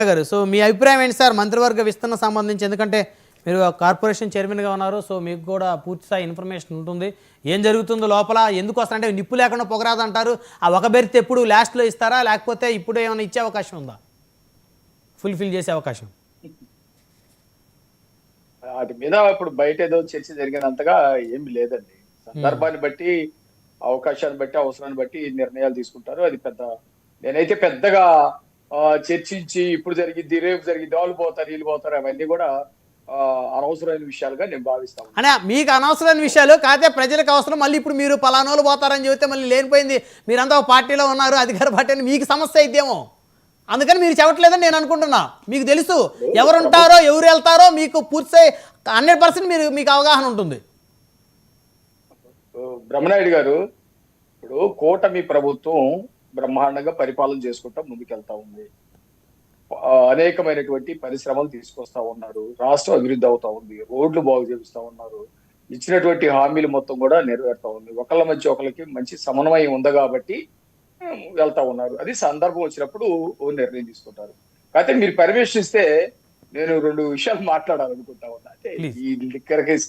గారు సో మీ అభిప్రాయం ఏంటి సార్ మంత్రివర్గ విస్తరణ సంబంధించి? ఎందుకంటే మీరు కార్పొరేషన్ చైర్మన్గా ఉన్నారు, సో మీకు కూడా పూర్తి స్థాయి ఇన్ఫర్మేషన్ ఉంటుంది. ఏం జరుగుతుందో లోపల, ఎందుకు వస్తారంటే నిప్పు లేకుండా పొగరాదు అంటారు. ఆ ఒక బెర్త్ ఎప్పుడు లాస్ట్లో ఇస్తారా, లేకపోతే ఇప్పుడు ఏమైనా ఇచ్చే అవకాశం ఉందా, ఫుల్ఫిల్ చేసే అవకాశం? వాటి మీద ఇప్పుడు బయట ఏదో చర్చ జరిగినంతగా ఏమి లేదండి. సందర్భాన్ని బట్టి, అవకాశాన్ని బట్టి, అవసరాన్ని బట్టి నిర్ణయాలు తీసుకుంటారు. అది నేనైతే పెద్దగా చర్చించి ఇప్పుడు జరిగిద్ది, రేపు జరిగిద్ది, వాళ్ళు పోతారు, వీళ్ళు పోతారు, అవన్నీ కూడా అనవసరమైన విషయాలుగా నేను భావిస్తాను. అంటే మీకు అనవసరమైన విషయాలు కాకపోతే ప్రజలకు అవసరం. మళ్ళీ ఇప్పుడు మీరు పలానోళ్ళు పోతారని చెబితే మళ్ళీ లేనిపోయింది, మీరంతా ఒక పార్టీలో ఉన్నారు, అధికార పార్టీ అని మీకు సమస్య అయిద్దేమో, అందుకని మీరు చెప్పట్లేదని నేను అనుకుంటున్నా. మీకు తెలుసు ఎవరు ఉంటారో ఎవరు వెళ్తారో, మీకు పూర్తి 100% మీకు అవగాహన ఉంటుంది. బ్రహ్మనాయుడు గారు, ఇప్పుడు కూటమి ప్రభుత్వం బ్రహ్మాండంగా పరిపాలన చేసుకుంటా ముందుకెళ్తా ఉంది. అనేకమైనటువంటి పరిశ్రమలు తీసుకొస్తా ఉన్నారు. రాష్ట్రం అభివృద్ధి అవుతా ఉంది. రోడ్లు బాగు చేపిస్తా ఉన్నారు. ఇచ్చినటువంటి హామీలు మొత్తం కూడా నెరవేరుతా ఉంది. ఒకళ్ళ మధ్య ఒకరికి మంచి సమన్వయం ఉంది కాబట్టి వెళ్తా ఉన్నారు. అది సందర్భం వచ్చినప్పుడు నిర్ణయం తీసుకుంటారు. కాకపోతే మీరు పర్మిషన్ ఇస్తే నేను 2 విషయాలు మాట్లాడాలనుకుంటా ఉన్నా. అంటే ఈ లిక్కర్ కేసు